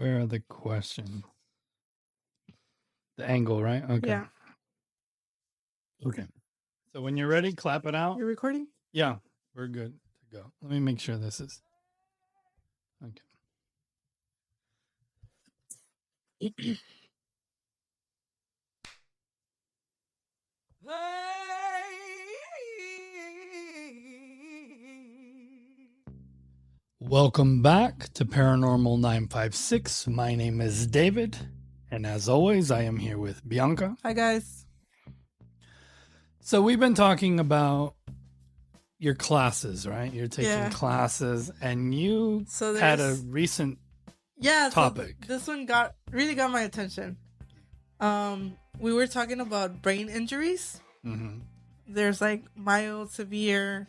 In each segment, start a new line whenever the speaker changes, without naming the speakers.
Where are the questions? The angle, right? Okay.
Yeah.
Okay. So when you're ready, clap it out.
You're recording?
Yeah, we're good to go. Let me make sure this is okay. Welcome back to Paranormal 956. My name is David, and as always, I am here with Bianca.
Hi, guys.
So we've been talking about your classes, right? You're taking
Yeah.
classes, and you
So
had a
there's
recent
yeah
topic.
So this one really got my attention. We were talking about brain injuries.
Mm-hmm.
There's like mild, severe,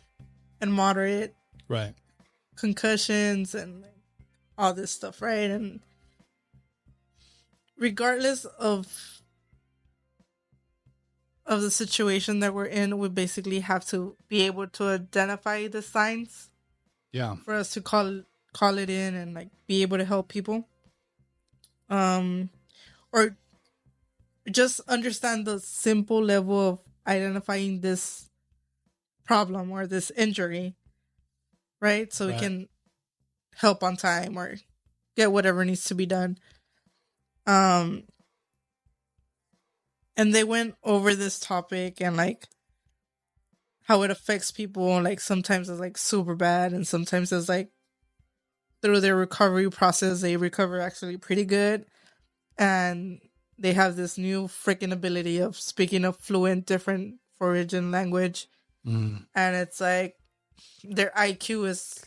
and moderate
Right.
concussions and all this stuff, right? And regardless of the situation that we're in, we basically have to be able to identify the signs.
Yeah.
For us to call it in and like be able to help people. Or just understand the simple level of identifying this problem or this injury, right? So we can help on time or get whatever needs to be done. And they went over this topic and like how it affects people. Like sometimes it's like super bad, and sometimes it's like through their recovery process they recover actually pretty good, and they have this new freaking ability of speaking a fluent different foreign language. And it's like their IQ is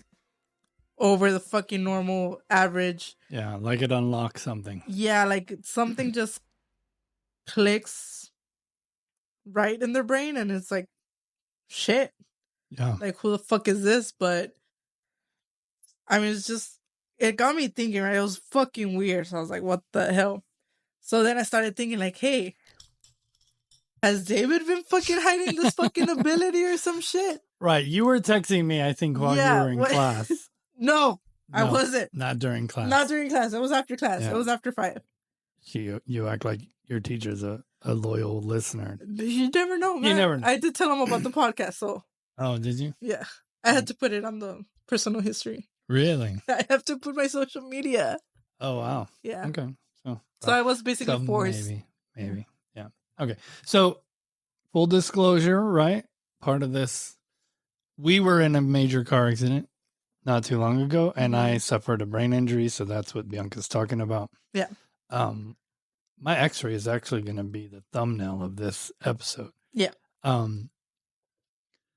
over the fucking normal average.
Yeah, like it unlocks something.
Yeah, like something just clicks right in their brain, and it's like, shit.
Yeah.
Like, who the fuck is this? But I mean, it got me thinking, right? It was fucking weird. So I was like, what the hell? So then I started thinking, like, hey, has David been fucking hiding this fucking ability or some shit?
Right. You were texting me, I think, while you were in class.
No, I wasn't.
Not during class.
Not during class. It was after class.
Yeah.
It was after 5.
You act like your teacher's a loyal listener.
You never know, man.
You never know.
I did tell him about the podcast, so.
Oh, did you?
Yeah. I had to put it on the personal history.
Really?
I have to put my social media.
Oh, wow.
Yeah.
Okay.
So I was basically forced.
Maybe. Yeah. Okay. So, full disclosure, right? Part of this, we were in a major car accident not too long ago, and I suffered a brain injury. So that's what Bianca's talking about.
Yeah.
My x-ray is actually going to be the thumbnail of this episode.
Yeah.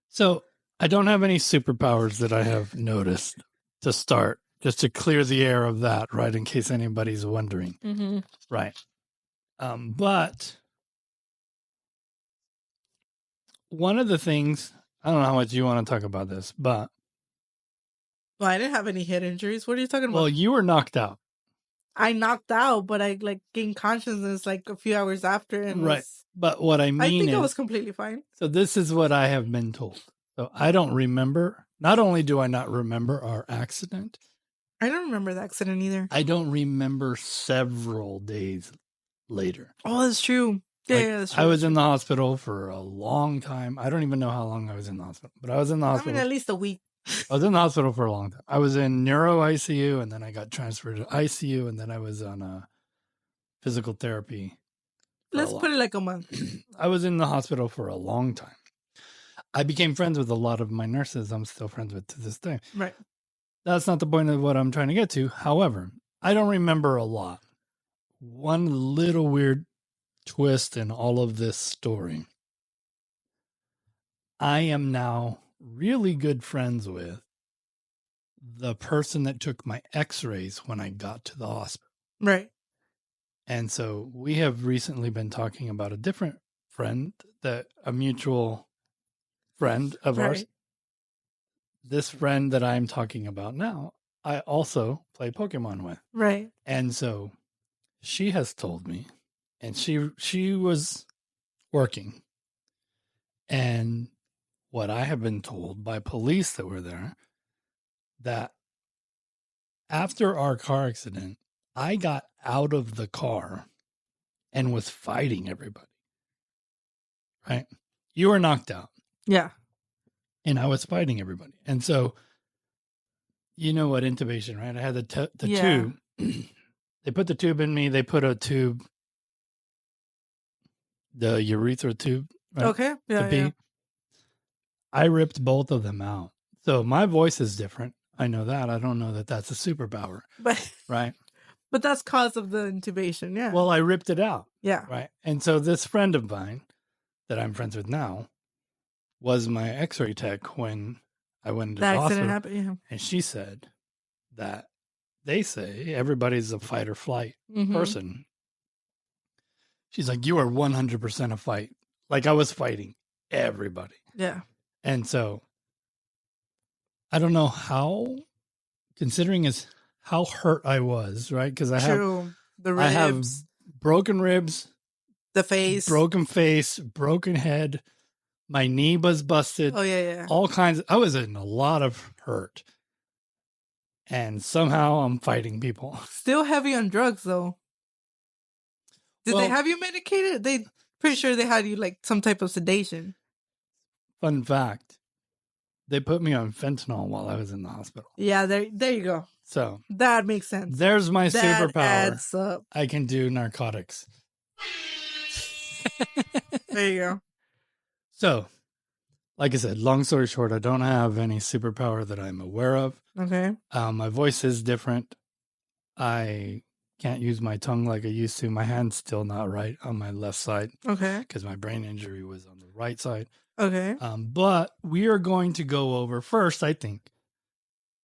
So I don't have any superpowers that I have noticed to start, just to clear the air of that, right? In case anybody's wondering.
Mm-hmm.
Right. But one of the things, I don't know how much you want to talk about this, but.
Well, I didn't have any head injuries. What are you talking about?
Well, you were knocked out.
I knocked out, but I like gained consciousness like a few hours after. And
right. But what I mean
I think I was completely fine.
So this is what I have been told. So I don't remember. Not only do I not remember our accident.
I don't remember the accident either.
I don't remember several days later.
Oh, that's true. Yeah, that's true.
I was in the hospital for a long time. I don't even know how long I was in the hospital, but I was in the hospital.
I mean, at least a week.
I was in the hospital for a long time. I was in neuro ICU, and then I got transferred to ICU, and then I was on physical therapy.
Let's put it like a month.
I was in the hospital for a long time. I became friends with a lot of my nurses I'm still friends with to this day.
Right.
That's not the point of what I'm trying to get to. However, I don't remember a lot. One little weird twist in all of this story. I am now really good friends with the person that took my x-rays when I got to the hospital.
Right.
And so we have recently been talking about a different friend, a mutual friend of ours. This friend that I'm talking about now, I also play Pokemon with.
Right.
And so she has told me, and she was working, and what I have been told by police that were there, that after our car accident, I got out of the car and was fighting everybody. Right? You were knocked out.
Yeah.
And I was fighting everybody. And so, you know what intubation, right? I had the tube. They put the tube in me. They put a tube, the urethra tube, right?
Okay. Yeah.
To
Yeah.
pee. I ripped both of them out. So my voice is different. I know that. I don't know that that's a superpower,
But
right?
but that's cause of the intubation. Yeah.
Well, I ripped it out.
Yeah.
Right. And so this friend of mine that I'm friends with now was my x-ray tech when I went into
The
the
accident
hospital.
happened. Yeah.
And she said that they say everybody's a fight or flight person. She's like, you are 100% a fight. Like I was fighting everybody.
Yeah.
And so I don't know how, considering as how hurt I was, right? Because I have broken ribs,
the face,
broken face, broken head. My knee was busted.
Oh yeah.
All kinds. I was in a lot of hurt. And somehow I'm fighting people.
Still heavy on drugs though. Did they have you medicated? They pretty sure they had you like some type of sedation.
Fun fact. They put me on fentanyl while I was in the hospital.
Yeah, there you go.
So
that makes sense.
There's my superpower.
Adds up.
I can do narcotics.
There you go.
So, like I said, long story short, I don't have any superpower that I'm aware of.
Okay.
My voice is different. I can't use my tongue like I used to. My hand's still not right on my left side.
Okay.
Because my brain injury was on the right side.
Okay.
But we are going to go over first, I think,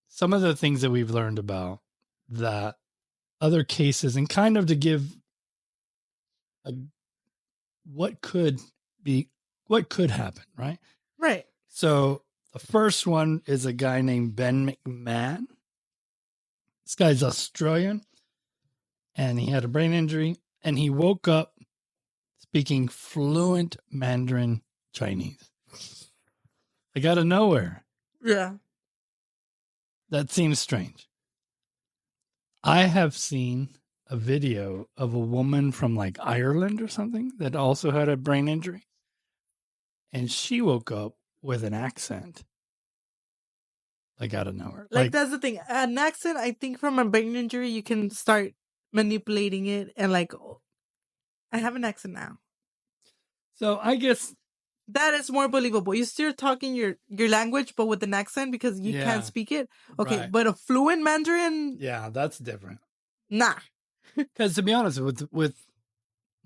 some of the things that we've learned about that other cases and kind of to give what could happen, right?
Right.
So the first one is a guy named Ben McMahon. This guy's Australian and he had a brain injury and he woke up speaking fluent Mandarin Chinese. Like out of nowhere.
Yeah.
That seems strange. I have seen a video of a woman from like Ireland or something that also had a brain injury. And she woke up with an accent. Like out of nowhere.
Like that's the thing. An accent, I think from a brain injury, you can start manipulating it and like, oh, I have an accent now.
So I guess
that is more believable. You're still talking your language, but with an accent because you can't speak it. Okay, right. But a fluent Mandarin.
Yeah, that's different.
Nah.
Because to be honest, with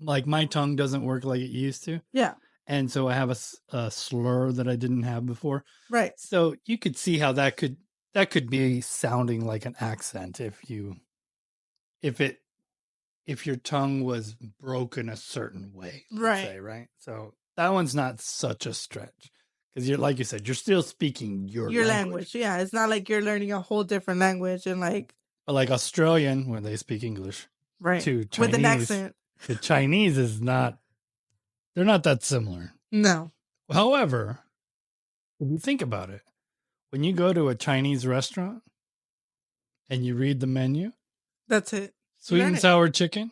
like my tongue doesn't work like it used to.
Yeah. And
so I have a slur that I didn't have before.
Right.
So you could see how that could be sounding like an accent if your tongue was broken a certain way.
Right.
Say, right. So that one's not such a stretch because you're like you said, you're still speaking your language.
Yeah, it's not like you're learning a whole different language and like.
But like Australian, when they speak English,
right,
to Chinese,
with an accent,
the Chinese is not. They're not that similar.
No.
However, if you think about it, when you go to a Chinese restaurant and you read the menu,
that's it.
Sweet and sour chicken.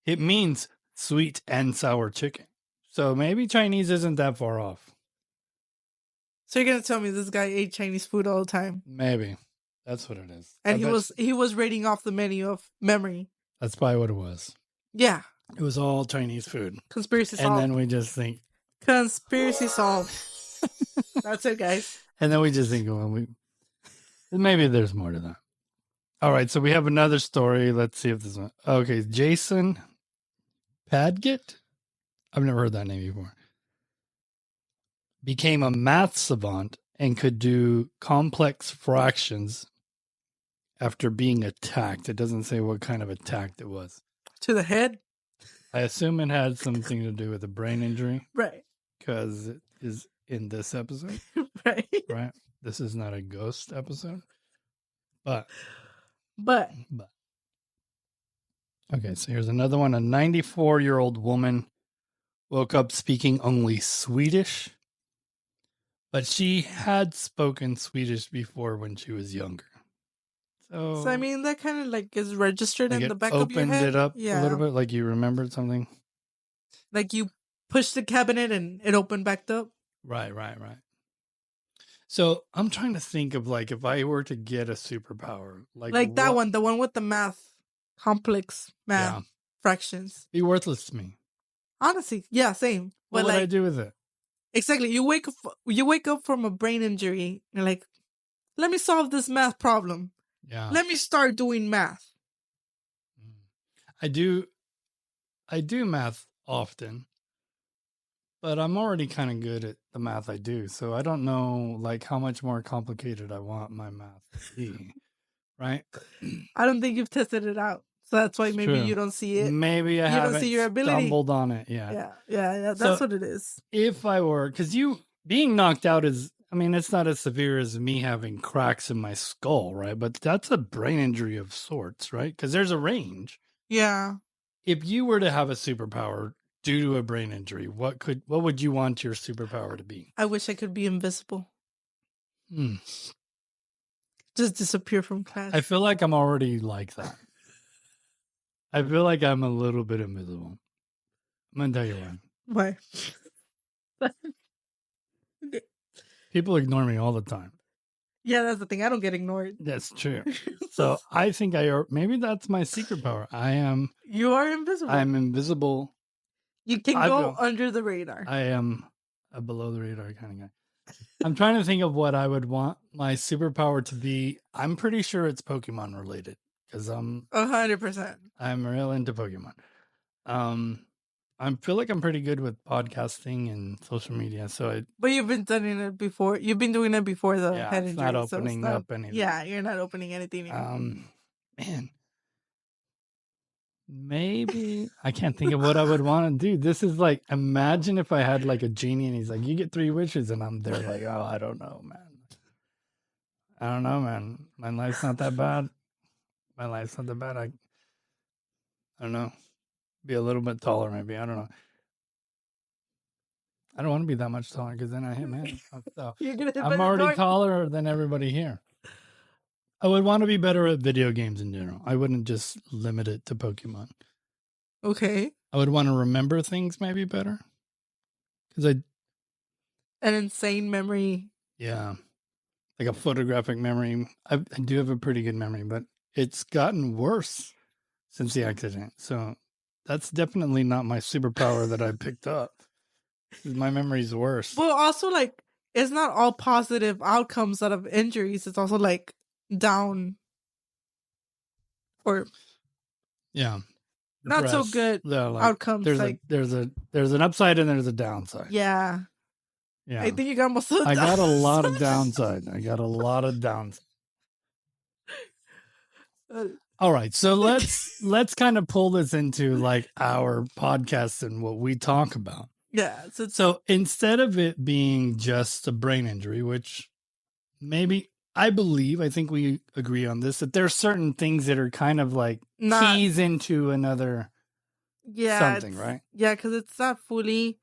It means sweet and sour chicken. So maybe Chinese isn't that far off.
So you're going to tell me this guy ate Chinese food all the time?
Maybe. That's what it is.
And he was rating off the menu of memory.
That's probably what it was.
Yeah.
It was all Chinese food.
Conspiracy solved.
And then we just think.
Conspiracy solved. That's it, guys.
And then we just think, well, maybe there's more to that. All right, so we have another story. Let's see if this one. Okay, Jason Padgett. I've never heard that name before. Became a math savant and could do complex fractions after being attacked. It doesn't say what kind of attack it was.
To the head?
I assume it had something to do with a brain injury.
Right.
Because it is in this episode.
Right.
Right. This is not a ghost episode. But. Okay, so here's another one. A 94-year-old woman woke up speaking only Swedish, but she had spoken Swedish before when she was younger.
So I mean, that kind of like is registered
like
in the back of your head.
Opened it up
Yeah.
a little bit, like you remembered something.
Like you pushed the cabinet and it opened back up.
Right. So I'm trying to think of like if I were to get a superpower,
like that one, the one with the math, complex math fractions.
Be worthless to me.
Honestly, yeah, same.
What
But
would
like,
I do with it?
Exactly. You wake up from a brain injury. You're like, let me solve this math problem.
Yeah.
Let me start doing math.
I do math often, but I'm already kind of good at the math I do. So I don't know like how much more complicated I want my math to be. Right?
I don't think you've tested it out. So that's why maybe you don't see it.
Maybe I haven't see your ability. Stumbled on it yet.
Yeah. That's what it is.
If I were, because you being knocked out is, I mean, it's not as severe as me having cracks in my skull, right? But that's a brain injury of sorts, right? Because there's a range.
Yeah.
If you were to have a superpower due to a brain injury, what would you want your superpower to be?
I wish I could be invisible. Just disappear from class.
I feel like I'm already like that. I feel like I'm a little bit invisible. I'm gonna tell you why.
Why?
People ignore me all the time.
Yeah, that's the thing. I don't get ignored.
That's true. So I think maybe that's my secret power.
You are invisible.
I'm invisible.
You can go under the radar.
I am a below the radar kind of guy. I'm trying to think of what I would want my superpower to be. I'm pretty sure it's Pokemon related because
100%.
I'm real into Pokemon. I feel like I'm pretty good with podcasting and social media.
But you've been doing it before. You've been doing it before the head injury.
Not opening up anything.
Yeah, you're not opening anything anymore.
Man, maybe I can't think of what I would want to do. This is like, imagine if I had like a genie and he's like, you get 3 wishes, and I'm there like, oh, I don't know, man. My life's not that bad. I don't know. Be a little bit taller, maybe. I don't know. I don't want to be that much taller because then I hit man. So I'm already taller than everybody here. I would want to be better at video games in general. I wouldn't just limit it to Pokemon.
Okay.
I would want to remember things maybe better. An
insane memory.
Yeah. Like a photographic memory. I do have a pretty good memory, but it's gotten worse since the accident. So that's definitely not my superpower that I picked up. My memory's worse.
Well, also, like, it's not all positive outcomes out of injuries. It's also, like, down or...
Yeah.
Not so good outcomes.
There's an upside and there's a downside.
Yeah.
Yeah.
I think you got most of the downside.
I got a lot of downside. All right. So let's kind of pull this into like our podcast and what we talk about.
Yeah.
So instead of it being just a brain injury, which maybe I think we agree on this, that there's certain things that are kind of like keys into another something, right?
Yeah, because it's not fully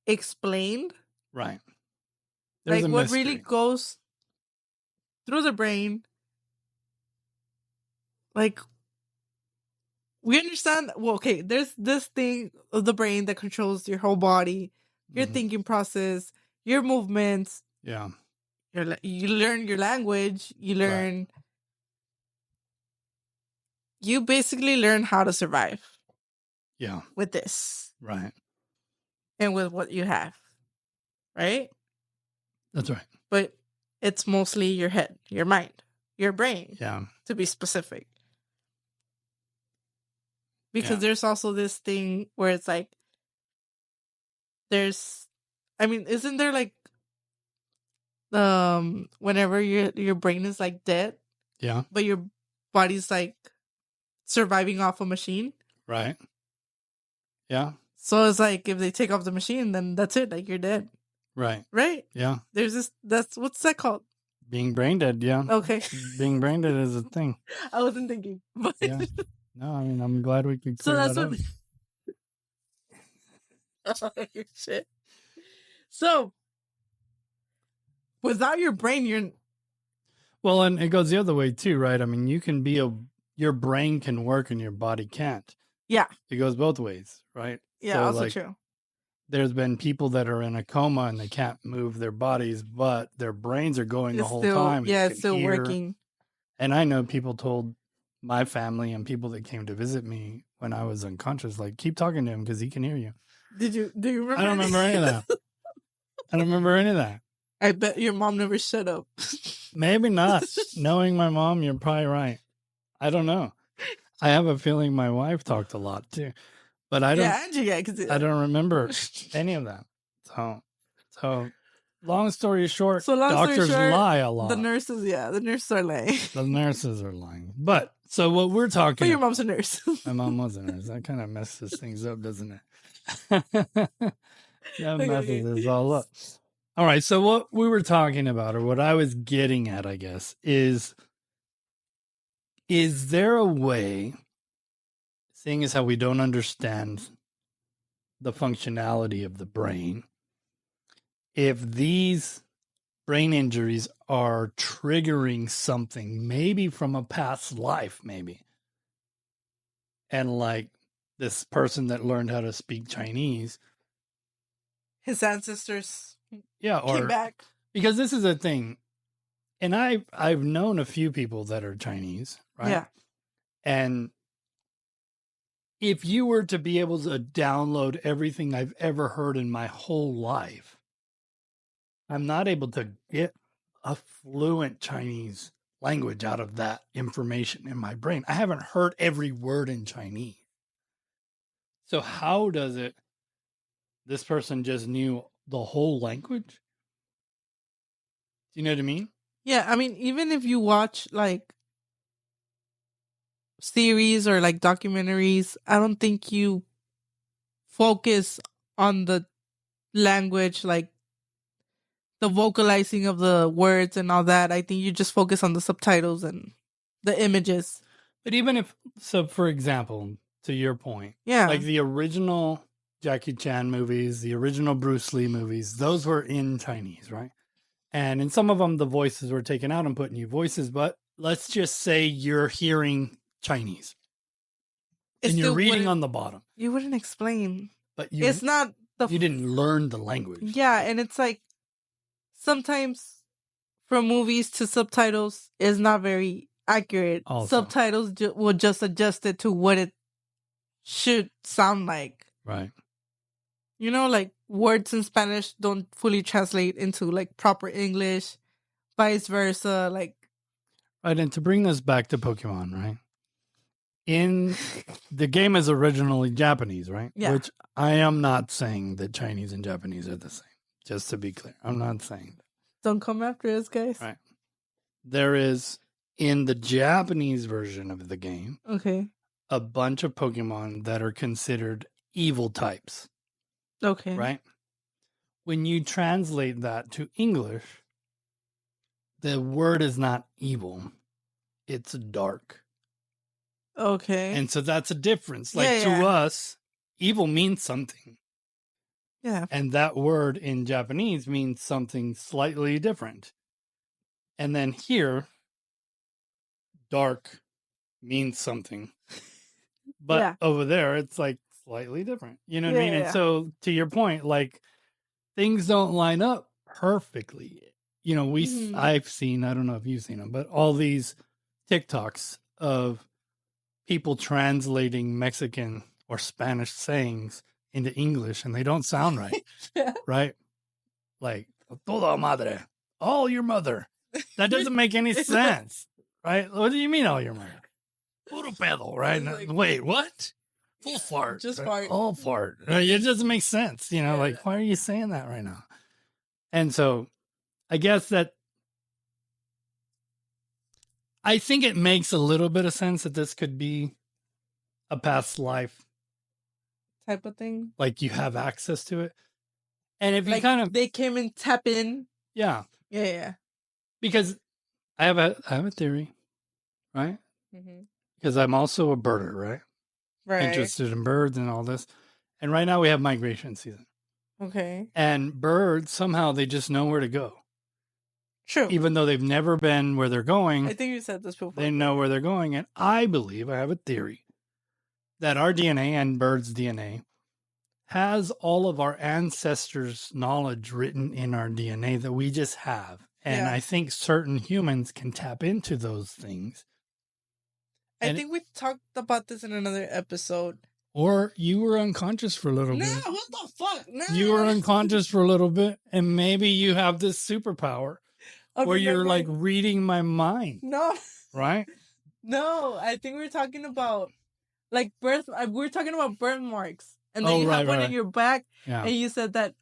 explained.
Right.
There's like what really goes through the brain. Like, we understand, well, okay, there's this thing of the brain that controls your whole body, your thinking process, your movements.
Yeah.
You learn your language. You learn... Right. You basically learn how to survive.
Yeah.
With this.
Right.
And with what you have. Right?
That's right.
But it's mostly your head, your mind, your brain.
Yeah.
To be specific. Because there's also this thing where it's like, isn't there like, whenever your brain is like dead,
yeah,
but your body's like surviving off a machine,
right? Yeah.
So it's like if they take off the machine, then that's it. Like you're dead.
Right.
Right.
Yeah.
There's this. What's that called?
Being brain dead. Yeah.
Okay.
Being brain dead is a thing.
I wasn't thinking. But...
Yeah. No, I mean, I'm glad we could clear that up.
Oh, shit. So, without your brain, you're...
Well, and it goes the other way too, right? I mean, your brain can work and your body can't.
Yeah.
It goes both ways, right?
Yeah,
So,
also
like,
true.
there's been people that are in a coma and they can't move their bodies, but their brains are going the whole time.
Yeah,
and
it's still working.
And I know people told my family and people that came to visit me when I was unconscious, like, keep talking to him because he can hear you.
Do you remember?
I don't remember any of that. I don't remember any of that.
I bet your mom never shut up.
Maybe not. Knowing my mom, you're probably right. I don't know. I have a feeling my wife talked a lot too, but I don't.
Yeah, I can see that.
I don't remember any of that. So long story short, doctors lie a lot.
The nurses are lying.
The nurses are lying. But so what we're talking.
But your mom's a nurse.
My mom was a nurse. That kind of messes things up, doesn't it? That messes this all up. All right. So what we were talking about, or what I was getting at, I guess, is there a way, seeing as how we don't understand the functionality of the brain, if these brain injuries are triggering something, maybe from a past life, maybe, and like this person that learned how to speak Chinese,
his ancestors,
came
back.
Because this is a thing, and I've known a few people that are Chinese, right?
Yeah.
And if you were to be able to download everything I've ever heard in my whole life, I'm not able to get a fluent Chinese language out of that information in my brain. I haven't heard every word in Chinese. So how does it, this person just knew the whole language? Do you know what I mean?
Yeah, I mean, even if you watch like series or like documentaries, I don't think you focus on the language, like the vocalizing of the words and all that. I think you just focus on the subtitles and the images.
But even if, so for example, to your point,
Yeah,
like the original Jackie Chan movies, the original Bruce Lee movies, those were in Chinese, right? And in some of them, the voices were taken out and put new voices. But let's just say you're hearing Chinese and you're reading on the bottom.
You wouldn't explain.
But
it's not
you didn't learn the language.
Yeah, and it's like sometimes from movies to subtitles is not very accurate. Also. Subtitles will just adjust it to what it should sound like.
Right.
You know, like words in Spanish don't fully translate into like proper English, vice versa. Like,
right. And to bring this back to Pokemon, right? In the game is originally Japanese, right?
Yeah.
Which I am not saying that Chinese and Japanese are the same. Just to be clear, I'm not saying that.
Don't come after us, guys.
Right. There is, in the Japanese version of the game, a bunch of Pokemon that are considered evil types.
Okay.
Right? When you translate that to English, the word is not evil. It's dark.
Okay.
And so that's a difference. Like to us, evil means something.
Yeah.
And that word in Japanese means something slightly different. And then here, dark means something. But over there, it's like slightly different. You know what I mean? And so to your point, like things don't line up perfectly. You know, I've seen, I don't know if you've seen them, but all these TikToks of people translating Mexican or Spanish sayings into English and they don't sound right. Right? Like, toda madre, all your mother. That doesn't make any sense. Right? What do you mean, all your mother? Puro pedo, right? Like, wait, what? Full fart.
Just
right?
fart.
All fart. It doesn't make sense. You know, like, why are you saying that right now? And so I guess that I think it makes a little bit of sense that this could be a past life
type of thing.
Like you have access to it. And if
like
you kind of
they came and tap in.
Yeah.
Yeah.
Because I have a theory, right? Because I'm also a birder, right?
Right.
Interested in birds and all this. And right now we have migration season.
Okay.
And birds, somehow they just know where to go.
True.
Even though they've never been where they're going,
I think you said this before.
they know where they're going. And I believe, I have a theory, that our DNA and birds' DNA has all of our ancestors' knowledge written in our DNA that we just have. And
Yeah.
I think certain humans can tap into those things.
I think we talked about this in another episode.
Or you were unconscious for a little bit.
No, what the fuck? No.
You were unconscious for a little bit, and maybe you have this superpower where you're like reading my mind.
No.
Right?
No, I think we're talking about like birth. We're talking about birthmarks. And then you have one in your back. Yeah. And you said that,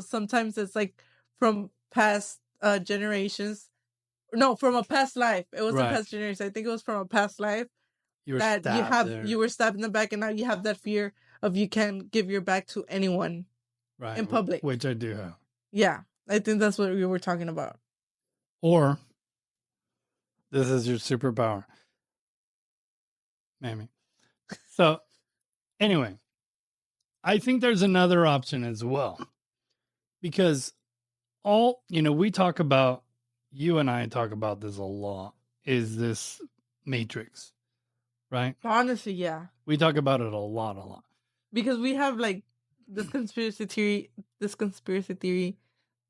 sometimes it's like from past generations. No, from a past life. It wasn't past generations. I think it was from a past life. You were stabbed in the back, and now you have that fear of you can't give your back to anyone in public.
Which I do have.
Yeah. I think that's what we were talking about.
Or this is your superpower. Maybe. So anyway, I think there's another option as well. Because we talk about, you and I talk about this a lot, is this matrix. Right?
Honestly, yeah.
We talk about it a lot.
Because we have like this conspiracy theory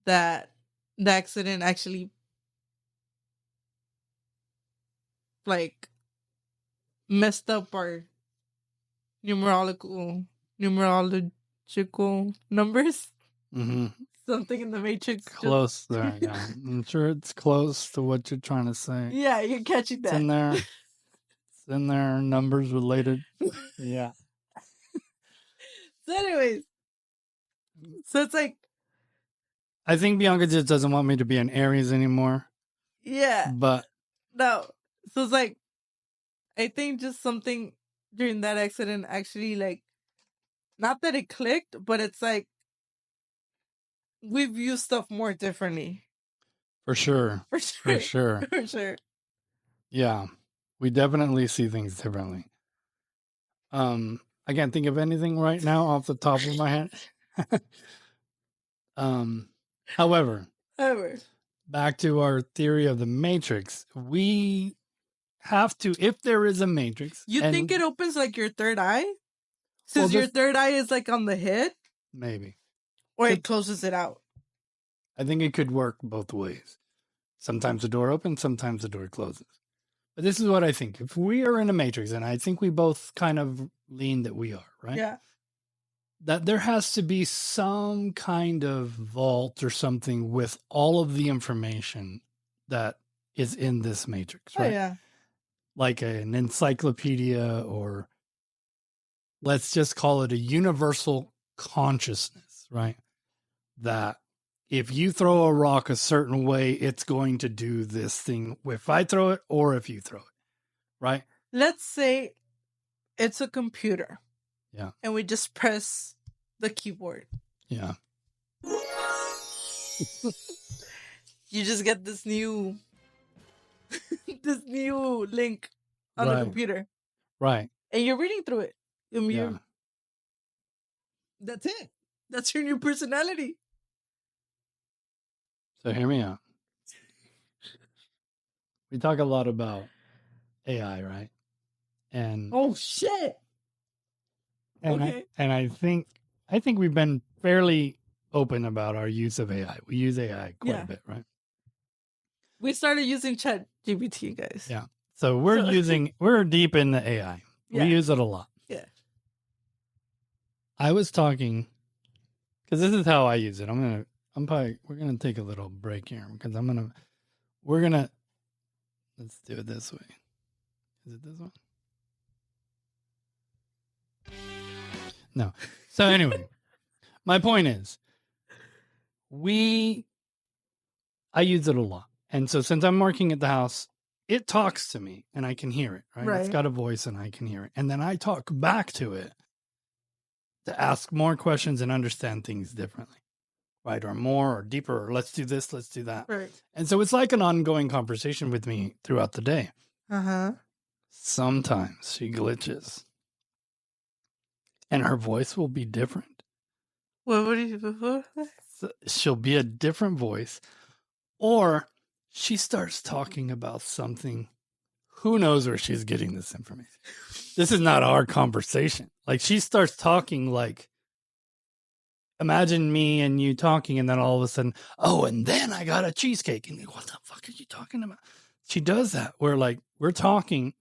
that the accident actually like messed up our numerological numbers.
Mm-hmm.
Something in the matrix.
Close there, yeah. I'm sure it's close to what you're trying to say.
Yeah, you're catching that.
It's in there. It's in there. Numbers related. Yeah.
So anyways. So it's like,
I think Bianca just doesn't want me to be an Aries anymore.
Yeah.
But
no. So it's like, I think just something during that accident actually like, not that it clicked, but it's like, we view stuff more differently.
For sure. For sure. Yeah. We definitely see things differently. I can't think of anything right now off the top of my head. However, back to our theory of the matrix, we have to, if there is a matrix.
You think it opens like your third eye? Since your third eye is like on the head?
Maybe.
Or it closes it out?
I think it could work both ways. Sometimes the door opens, sometimes the door closes. But this is what I think. If we are in a matrix, and I think we both kind of lean that we are, right?
Yeah.
That there has to be some kind of vault or something with all of the information that is in this matrix, right?
Oh, yeah.
Like an encyclopedia, or let's just call it a universal consciousness, right? That if you throw a rock a certain way, it's going to do this thing if I throw it or if you throw it, right?
Let's say it's a computer.
Yeah.
And we just press the keyboard.
Yeah.
You just get this new link on the computer.
Right.
And you're reading through it. That's it. That's your new personality.
So hear me out. We talk a lot about AI, right? And
oh shit.
And okay. I think we've been fairly open about our use of AI. We use AI quite a bit, right?
We started using ChatGPT, guys.
Yeah. So we're deep in the AI. Yeah. We use it a lot.
Yeah.
I was talking, because this is how I use it. we're going to take a little break here because let's do it this way. Is it this one? No. So anyway, my point is, I use it a lot. And so since I'm working at the house, it talks to me and I can hear it, right? It's got a voice and I can hear it. And then I talk back to it to ask more questions and understand things differently, right? Or more or deeper, or let's do this, let's do that.
Right.
And so it's like an ongoing conversation with me throughout the day.
Uh-huh.
Sometimes she glitches. And her voice will be different.
What do you before?
So she'll be a different voice. Or she starts talking about something. Who knows where she's getting this information? This is not our conversation. Like, she starts talking like, imagine me and you talking, and then all of a sudden, oh, and then I got a cheesecake. And what the fuck are you talking about? She does that. We're talking.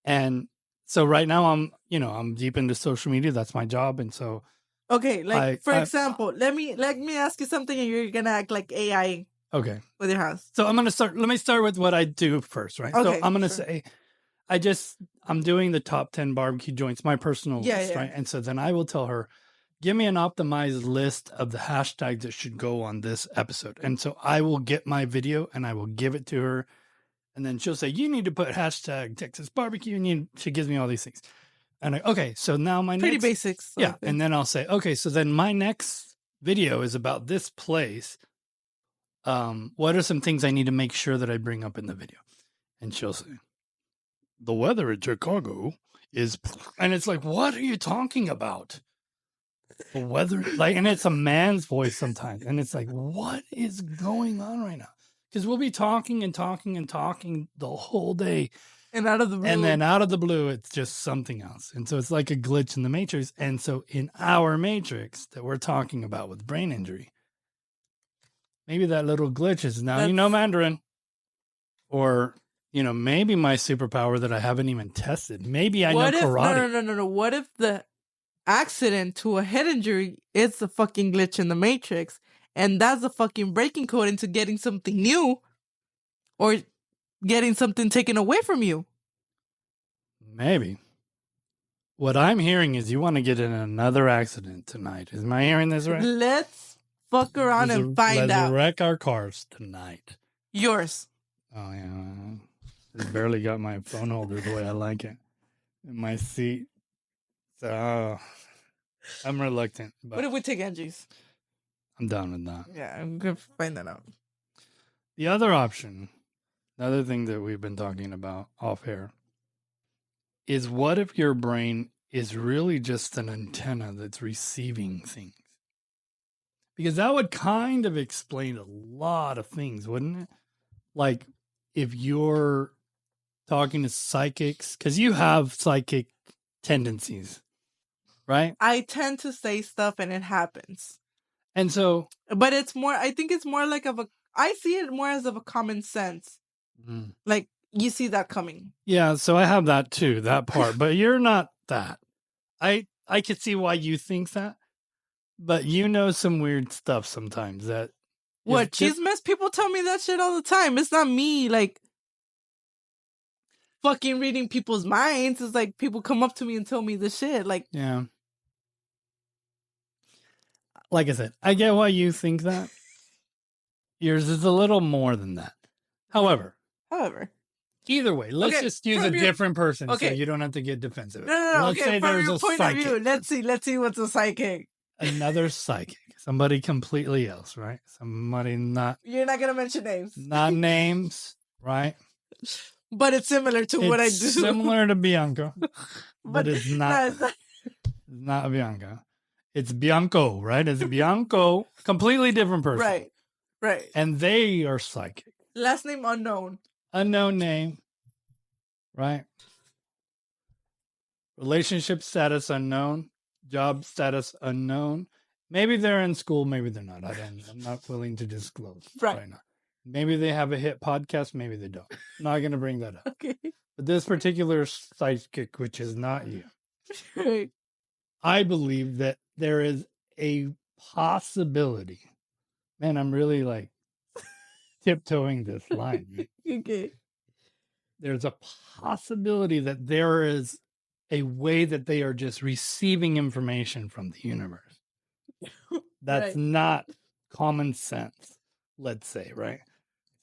And so right now I'm deep into social media. That's my job. And so,
okay, like for example, let me ask you something, and you're gonna act like AI.
Okay.
With your house.
So I'm gonna start. Let me start with what I do first, right? Okay, so I'm gonna say, I'm doing the top 10 barbecue joints, my personal list, right? And so then I will tell her, give me an optimized list of the hashtags that should go on this episode. And so I will get my video and I will give it to her. And then she'll say, you need to put hashtag Texas barbecue. And she gives me all these things. And okay, so now my
pretty basics.
Yeah. And then I'll say, okay, so then my next video is about this place. What are some things I need to make sure that I bring up in the video? And she'll say, the weather in Chicago is, and it's like, what are you talking about? The weather, like, and it's a man's voice sometimes. And it's like, what is going on right now? Because we'll be talking and talking and talking the whole day.
And out of the blue.
And then out of the blue, it's just something else. And so it's like a glitch in the matrix. And so in our matrix that we're talking about with brain injury, maybe that little glitch is now, Mandarin. Or, maybe my superpower that I haven't even tested. Maybe I know karate.
No. What if the accident to a head injury is the fucking glitch in the matrix? And that's the fucking breaking code into getting something new or getting something taken away from you.
Maybe. What I'm hearing is you want to get in another accident tonight. Is my hearing this right?
Let's fuck around and find out.
Let's wreck our cars tonight.
Yours.
Oh, yeah. I barely got my phone holder the way I like it in my seat. So I'm reluctant. But
what if we take Angie's?
I'm down with that.
Yeah, I'm going to find that out.
The other option, another thing that we've been talking about off air, is what if your brain is really just an antenna that's receiving things? Because that would kind of explain a lot of things, wouldn't it? Like if you're talking to psychics, because you have psychic tendencies, right?
I tend to say stuff and it happens.
And so,
but it's more, I think it's more like I see it more as of a common sense. Mm. Like you see that coming.
Yeah. So I have that too, that part, but you're not that. I could see why you think that, but some weird stuff sometimes that.
What? Chismes? People tell me that shit all the time. It's not me, like, fucking reading people's minds. It's like people come up to me and tell me this shit. Like,
yeah. Like I said, I get why you think that. Yours is a little more than that. However. Either way, let's just use a different person so you don't have to get defensive.
No. Let's say from your point of view, let's see what's a psychic.
Another psychic. Somebody completely else, right? Somebody not...
You're not going to mention names.
Not names, right?
But it's similar to what I do.
It's similar to Bianca. but it's not... No, it's not Bianca. It's Bianco, right? It's Bianco. Completely different person.
Right.
And they are psychic.
Last name unknown.
Unknown name. Right? Relationship status unknown. Job status unknown. Maybe they're in school, maybe they're not. I'm not willing to disclose right now. Maybe they have a hit podcast, maybe they don't. I'm not going to bring that up.
Okay.
But this particular psychic, which is not you, I believe that there is a possibility. Man, I'm really like tiptoeing this line. Right?
Okay.
There's a possibility that there is a way that they are just receiving information from the universe. That's not common sense, let's say, right?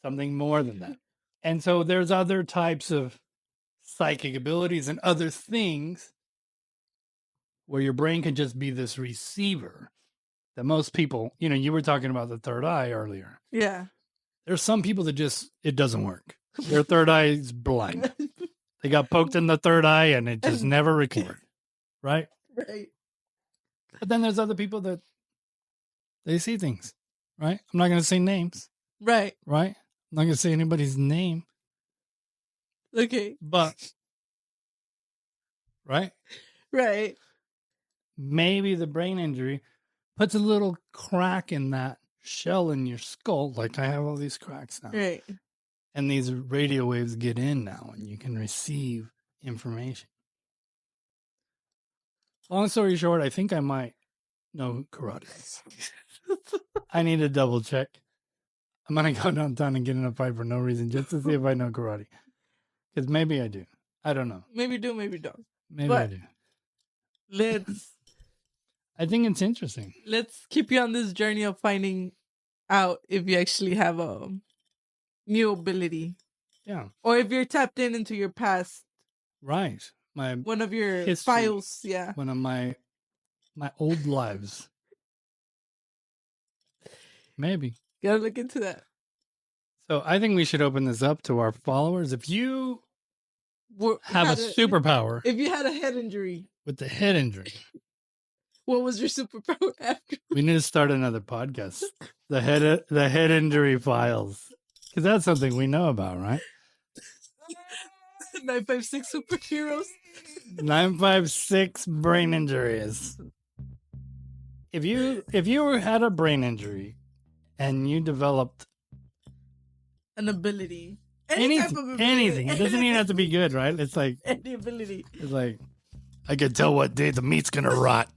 Something more than that. And so there's other types of psychic abilities and other things where your brain can just be this receiver that most people, you were talking about the third eye earlier.
Yeah.
There's some people that it doesn't work. Their third eye is blind. They got poked in the third eye and it just never recorded. Right?
Right.
But then there's other people that they see things, right? I'm not going to say names.
Right.
Right? not going to say anybody's name.
Okay.
But, right?
Right.
Maybe the brain injury puts a little crack in that shell in your skull. Like I have all these cracks now.
Right.
And these radio waves get in now and you can receive information. Long story short, I think I might know karate. I need to double check. I'm going to go downtown and get in a fight for no reason just to see if I know karate. Because maybe I do. I don't know.
Maybe do, maybe don't.
Maybe I do. I think it's interesting.
Let's keep you on this journey of finding out if you actually have a new ability.
Yeah.
Or if you're tapped into your past.
Right.
One of your
history,
files. Yeah.
One of my old lives. Maybe.
Gotta look into that.
So I think we should open this up to our followers. If you have a superpower.
If you had a head injury.
With the head injury.
What was your superpower after?
We need to start another podcast. The head injury files. Because that's something we know about, right?
956 superheroes.
956 brain injuries. If you had a brain injury and you developed
an ability.
Anything. It doesn't even have to be good, right? It's like
any ability.
It's like I could tell what day the meat's gonna rot.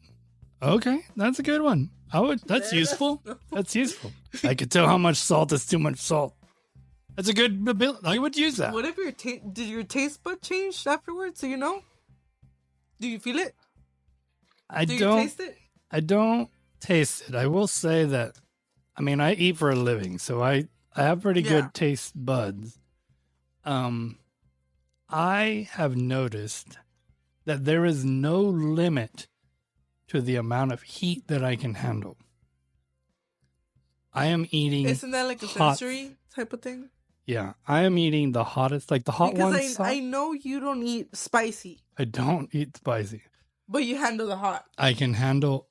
Okay, that's a good one. That's useful. That's useful. I could tell how much salt is too much salt. That's a good ability. I would use that.
What if did your taste bud change afterwards? So you know? Do you feel it? Do you taste it?
I don't taste it. I will say that. I mean, I eat for a living, so I have pretty good taste buds. I have noticed that there is no limit to the amount of heat that I can handle. I am eating.
Isn't that like a sensory type of thing?
Yeah, I am eating the hottest, like the hot ones.
Because I know you don't eat spicy.
I don't eat spicy.
But you handle the hot.
I can handle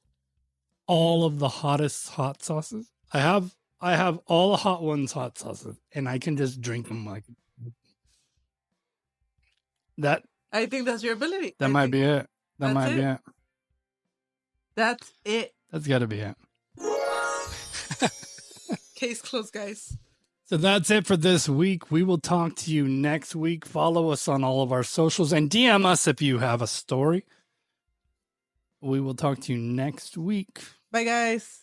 all of the hottest hot sauces. I have all the hot ones hot sauces, and I can just drink them like that.
I think that's your ability.
That might be it. That might be it.
That's it.
That's got to be it.
Case closed, guys.
So that's it for this week. We will talk to you next week. Follow us on all of our socials and DM us if you have a story. We will talk to you next week.
Bye, guys.